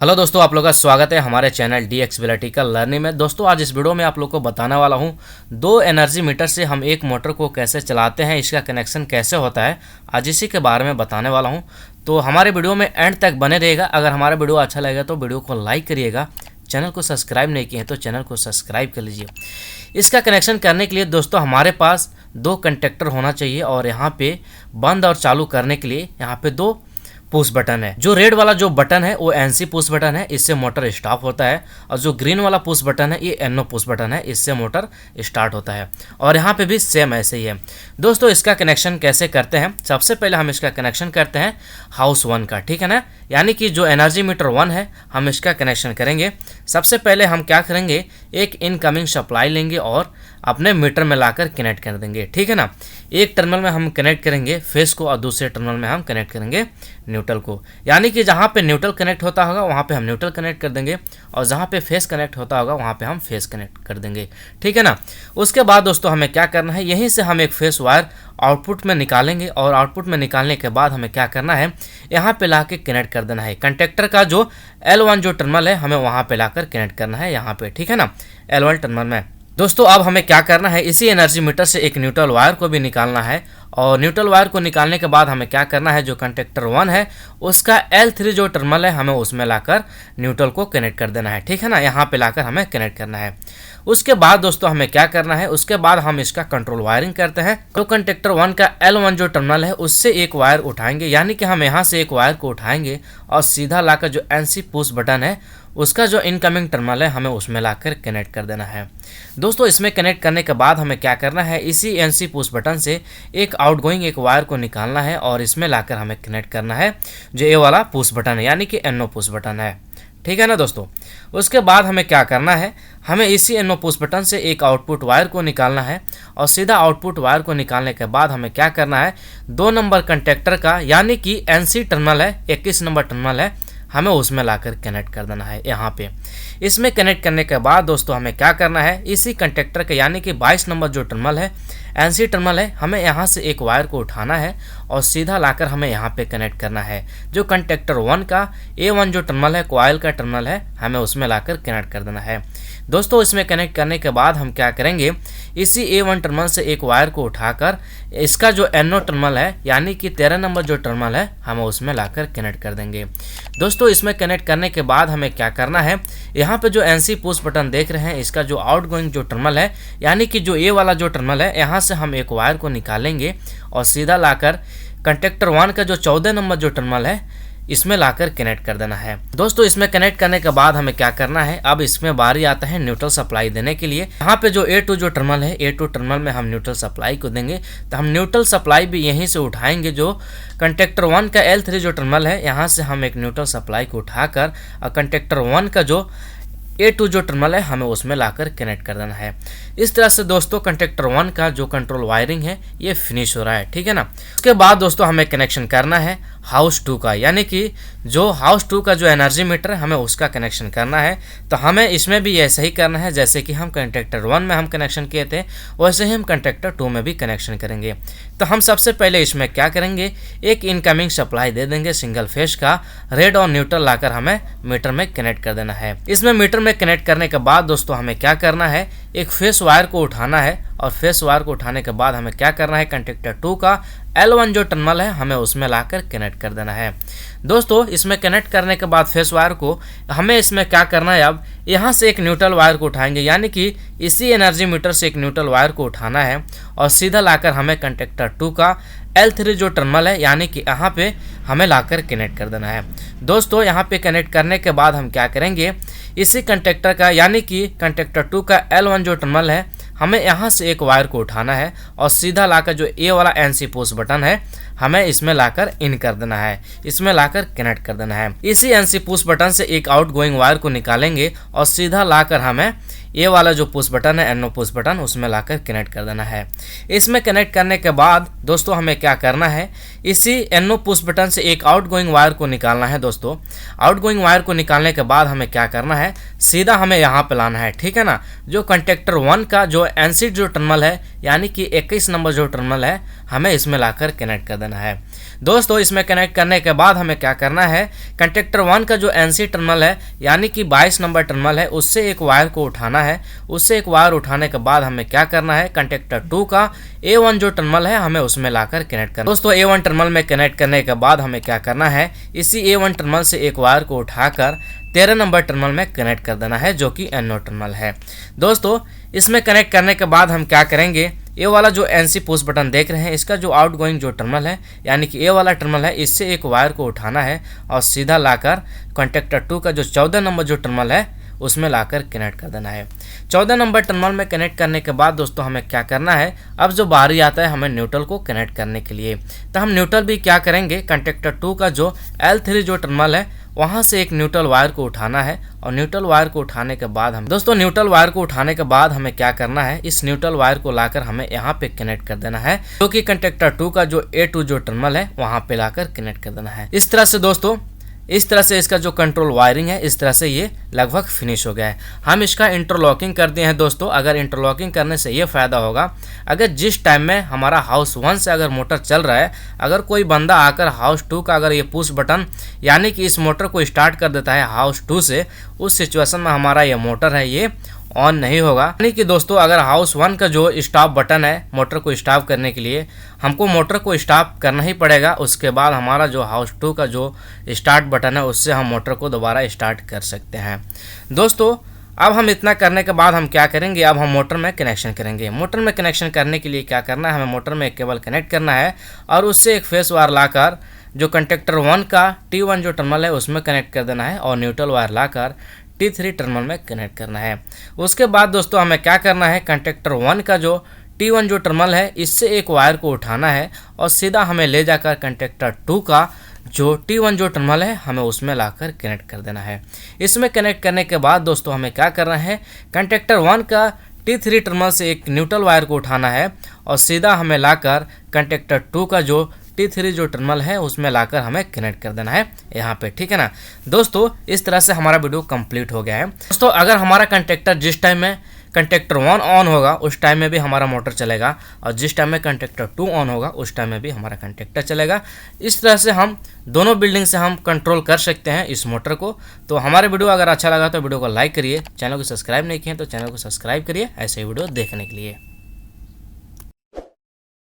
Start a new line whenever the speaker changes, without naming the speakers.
Hello दोस्तों, आप लोगों का स्वागत है हमारे चैनल DXabilitical लर्निंग में। दोस्तों आज इस वीडियो में आप लोग को बताने वाला हूं दो एनर्जी मीटर से हम एक मोटर को कैसे चलाते हैं, इसका कनेक्शन कैसे होता है, आज इसी के बारे में बताने वाला हूं। तो हमारे वीडियो में एंड तक बने रहेगा। अगर हमारा वीडियो अच्छा लगेगा तो वीडियो को लाइक करिएगा। चैनल को सब्सक्राइब नहीं किए हैं तो चैनल को सब्सक्राइब कर लीजिए। इसका कनेक्शन करने के लिए दोस्तों हमारे पास दो कंडक्टर होना चाहिए और यहाँ पे बंद और चालू करने के लिए यहाँ पे दो पुश बटन है। जो रेड वाला जो बटन है वो एनसी पुश बटन है, इससे मोटर स्टॉप होता है। और जो ग्रीन वाला पुश बटन है ये एनओ पुश बटन है, इससे मोटर स्टार्ट होता है। और यहाँ पे भी सेम ऐसे ही है। दोस्तों इसका कनेक्शन कैसे करते हैं, सबसे पहले हम इसका कनेक्शन करते हैं हाउस 1 का, ठीक है ना। यानी कि जो एनर्जी मीटर 1 है हम इसका कनेक्शन करेंगे। सबसे पहले हम क्या करेंगे, एक इनकमिंग सप्लाई लेंगे और अपने मीटर में लाकर कनेक्ट कर देंगे, ठीक है ना। एक टर्मिनल में हम कनेक्ट करेंगे फेस को और दूसरे टर्मिनल में हम कनेक्ट करेंगे न्यूट्रल को। यानी कि जहाँ पे न्यूट्रल कनेक्ट होता होगा वहाँ पे हम न्यूट्रल कनेक्ट कर देंगे और जहाँ पे फेस कनेक्ट होता होगा वहाँ पे हम फेस कनेक्ट कर देंगे, ठीक है ना। उसके बाद दोस्तों हमें क्या करना है, यहीं से हम एक फेस वायर आउटपुट में निकालेंगे और आउटपुट में निकालने के बाद हमें क्या करना है, यहाँ पे ला के कनेक्ट कर देना है। कंडक्टर का जो L1 जो टर्मिनल है हमें वहाँ पे लाकर कनेक्ट करना है यहाँ पे, ठीक है ना, L1 टर्मिनल में। दोस्तों अब हमें क्या करना है, इसी एनर्जी मीटर से एक न्यूट्रल वायर को भी निकालना है और न्यूट्रल वायर को निकालने के बाद हमें क्या करना है, जो कंडक्टर 1 है उसका L3 जो टर्मिनल है हमें उसमें लाकर न्यूट्रल को कनेक्ट कर देना है, ठीक है ना। यहाँ पे लाकर हमें कनेक्ट करना है। उसके बाद दोस्तों हमें क्या करना है, उसके बाद हम इसका कंट्रोल वायरिंग करते हैं। तो कंडक्टर 1 का L1 जो टर्मिनल है उससे एक वायर उठाएंगे, यानी कि हम यहाँ से एक वायर को उठाएंगे और सीधा लाकर जो NC पुश बटन है उसका जो इनकमिंग टर्मिनल है हमें उसमें लाकर कनेक्ट कर देना है। दोस्तों इसमें कनेक्ट करने के बाद हमें क्या करना है, इसी NC पुश बटन से एक आउटगोइंग एक वायर को निकालना है और इसमें लाकर हमें कनेक्ट करना है जो ये वाला पुश बटन है, यानी कि NO पुश बटन है, ठीक है ना दोस्तों। उसके बाद हमें क्या करना है, हमें इसी NO पुश बटन से एक आउटपुट वायर को निकालना है और सीधा आउटपुट वायर को निकालने के बाद हमें क्या करना है, 2 नंबर कंडक्टर का यानी कि NC टर्मिनल है, 21 नंबर टर्मिनल है, हमें उसमें लाकर कनेक्ट कर देना है यहाँ पे। इसमें कनेक्ट करने के बाद दोस्तों हमें क्या करना है, इसी कंडक्टर के यानी कि 22 नंबर जो टर्मिनल है NC टर्मिनल है, हमें यहाँ से एक वायर को उठाना है और सीधा लाकर हमें यहाँ पे कनेक्ट करना है। जो कंडक्टर 1 का A1 जो टर्मिनल है, कॉइल का टर्मिनल है, हमें उसमें लाकर कनेक्ट कर देना है। दोस्तों इसमें कनेक्ट करने के बाद हम क्या करेंगे, इसी A1 टर्मिनल से एक वायर को उठाकर इसका जो NO टर्मिनल है यानी कि 13 नंबर जो टर्मिनल है हमें उसमें लाकर कनेक्ट कर देंगे। दोस्तों इसमें कनेक्ट करने के बाद हमें क्या करना है, यहाँ पे जो NC पुश बटन देख रहे हैं इसका जो आउटगोइंग जो टर्मिनल है यानी कि जो A वाला जो टर्मिनल है, यहाँ से हम एक वायर को निकालेंगे और सीधा लाकर कंडक्टर 1 का जो 14 नंबर जो टर्मिनल है इसमें लाकर कनेक्ट कर देना है। दोस्तों इसमें कनेक्ट करने के बाद हमें क्या करना है, अब इसमें बारी आता है न्यूट्रल सप्लाई देने के लिए। यहाँ पे जो A2 जो टर्मिनल है, A2 टर्मिनल में हम न्यूट्रल सप्लाई को देंगे। तो हम न्यूट्रल सप्लाई भी यहीं से उठाएंगे, जो कंडक्टर 1 का L3 जो टर्मिनल है यहाँ से हम एक न्यूट्रल सप्लाई को उठाकर कंडक्टर 1 का जो A2 जो टर्मिनल है हमें उसमें लाकर कनेक्ट कर देना है। इस तरह से दोस्तों कंडक्टर 1 का जो कंट्रोल वायरिंग है ये फिनिश हो रहा है, ठीक है ना। उसके बाद दोस्तों हमें कनेक्शन करना है हाउस 2 का, यानी कि जो हाउस 2 का जो एनर्जी मीटर है हमें उसका कनेक्शन करना है। तो हमें इसमें भी ऐसा ही करना है जैसे कि हम कंडक्टर 1 में हम कनेक्शन किए थे, वैसे ही हम कंडक्टर 2 में भी कनेक्शन करेंगे। तो हम सबसे पहले इसमें क्या करेंगे, एक इनकमिंग सप्लाई दे देंगे सिंगल फेज का, रेड और न्यूट्रल लाकर हमें मीटर में कनेक्ट कर देना है। इसमें मीटर में कनेक्ट करने के बाद दोस्तों हमें क्या करना है, एक फेस वायर को उठाना है और फेस वायर को उठाने के बाद हमें क्या करना है, कंडक्टर 2 का L1 जो टर्मिनल है हमें उसमें लाकर कनेक्ट कर देना है। दोस्तों इसमें कनेक्ट करने के बाद फेस वायर को हमें इसमें क्या करना है, अब यहाँ से एक न्यूट्रल वायर को उठाएंगे, यानी कि इसी एनर्जी मीटर से एक न्यूट्रल वायर को उठाना है और सीधा लाकर हमें कंडक्टर 2 का L3 जो टर्मिनल है यानी कि यहाँ पे हमें लाकर कनेक्ट कर देना है। दोस्तों यहाँ पे कनेक्ट करने के बाद हम क्या करेंगे, इसी कंडक्टर का यानी कि कंडक्टर 2 का L1 जो टर्मिनल है हमें यहाँ से एक वायर को उठाना है और सीधा लाकर जो A वाला NC पुश बटन है हमें इसमें लाकर इन कर देना है, इसमें लाकर कनेक्ट कर देना है। इसी NC पुश बटन से एक आउटगोइंग वायर को निकालेंगे और सीधा लाकर हमें ये वाला जो पुश बटन है NO पुश बटन उसमें लाकर कनेक्ट कर देना है। इसमें कनेक्ट करने के बाद दोस्तों हमें क्या करना है, इसी NO पुश बटन से एक आउटगोइंग वायर को निकालना है। दोस्तों आउटगोइंग वायर को निकालने के बाद हमें क्या करना है, सीधा हमें यहाँ पे लाना है, ठीक है ना। जो कंडक्टर 1 का जो NC जो टर्मिनल है यानी कि 21 नंबर जो टर्मिनल है हमें इसमें लाकर कनेक्ट कर देना है। दोस्तों इसमें कनेक्ट करने के बाद हमें क्या करना है, कंडक्टर 1 का जो NC टर्मिनल है यानी कि 22 नंबर टर्मिनल है उससे एक वायर को उठाना है। उससे एक वायर उठाने के बाद हमें क्या करना है, कंडक्टर 2 का A1 जो टर्मिनल है हमें उसमें लाकर कनेक्ट करना। दोस्तों A1 टर्मिनल में कनेक्ट करने के बाद हमें क्या करना है, इसी A1 टर्मिनल से एक वायर को उठाकर 13 नंबर टर्मिनल में कनेक्ट कर देना है जो कि NO टर्मिनल है। दोस्तों इसमें कनेक्ट करने के बाद हम क्या करेंगे, ये वाला जो NC पुश बटन देख रहे हैं इसका जो आउटगोइंग जो टर्मिनल है यानी कि ये वाला टर्मिनल है, इससे एक वायर को उठाना है और सीधा लाकर कंडक्टर 2 का जो 14 नंबर जो टर्मिनल है उसमें लाकर कनेक्ट कर देना है। 14 नंबर टर्मिनल में कनेक्ट करने के बाद दोस्तों हमें क्या करना है, अब जो बारी आता है हमें न्यूट्रल को कनेक्ट करने के लिए, तो हम न्यूट्रल भी क्या करेंगे, कंडक्टर 2 का जो L3 जो टर्मिनल है वहाँ से एक न्यूट्रल वायर को उठाना है और न्यूट्रल वायर को उठाने के बाद हम दोस्तों न्यूट्रल वायर को उठाने के बाद हमें क्या करना है, इस न्यूट्रल वायर को लाकर हमें यहाँ पे कनेक्ट कर देना है जो कि कंडक्टर 2 का जो A2 जो टर्मिनल है वहाँ पे लाकर कनेक्ट कर देना है। इस तरह से दोस्तों इस तरह से इसका जो कंट्रोल वायरिंग है इस तरह से ये लगभग फिनिश हो गया है। हम इसका इंटरलॉकिंग कर दिए हैं दोस्तों। अगर इंटरलॉकिंग करने से ये फ़ायदा होगा, अगर जिस टाइम में हमारा हाउस 1 से अगर मोटर चल रहा है, अगर कोई बंदा आकर हाउस 2 का अगर ये पुश बटन यानी कि इस मोटर को स्टार्ट कर देता है हाउस 2 से, उस सिचुएशन में हमारा ये मोटर है ये ऑन नहीं होगा। यानी कि दोस्तों अगर हाउस 1 का जो स्टॉप बटन है मोटर को स्टॉप करने के लिए हमको मोटर को स्टॉप करना ही पड़ेगा, उसके बाद हमारा जो हाउस 2 का जो स्टार्ट बटन है उससे हम मोटर को दोबारा स्टार्ट कर सकते हैं। दोस्तों अब हम इतना करने के बाद हम क्या करेंगे, अब हम मोटर में कनेक्शन करेंगे। मोटर में कनेक्शन करने के लिए क्या करना है, हमें मोटर में एक केबल कनेक्ट करना है और उससे एक फेस वायर लाकर जो कंडक्टर 1 का T1 जो टर्मिनल है उसमें कनेक्ट कर देना है और न्यूट्रल वायर लाकर T3 टर्मिनल में कनेक्ट करना है। उसके बाद दोस्तों हमें क्या करना है, कंडक्टर 1 का जो T1 जो टर्मिनल है इससे एक वायर को उठाना है और सीधा हमें ले जाकर कंडक्टर 2 का जो T1 जो टर्मिनल है हमें उसमें लाकर कनेक्ट कर देना है। इसमें कनेक्ट करने के बाद दोस्तों हमें क्या करना है, कंडक्टर 1 का T3 टर्मिनल से एक न्यूट्रल वायर को उठाना है और सीधा हमें लाकर कंडक्टर 2 का जो T3 जो टर्मिनल है उसमें लाकर हमें कनेक्ट कर देना है यहाँ पे, ठीक है ना। दोस्तों इस तरह से हमारा वीडियो कंप्लीट हो गया है। दोस्तों अगर हमारा कंडक्टर जिस टाइम में कंडक्टर 1 ऑन होगा उस टाइम में भी हमारा मोटर चलेगा और जिस टाइम में कंडक्टर 2 ऑन होगा उस टाइम में भी हमारा कंडक्टर चलेगा। इस तरह से हम दोनों बिल्डिंग से हम कंट्रोल कर सकते हैं इस मोटर को। तो हमारे वीडियो अगर अच्छा लगा तो वीडियो को लाइक करिए, चैनल को सब्सक्राइब नहीं किए तो चैनल को सब्सक्राइब करिए ऐसे ही वीडियो देखने के लिए।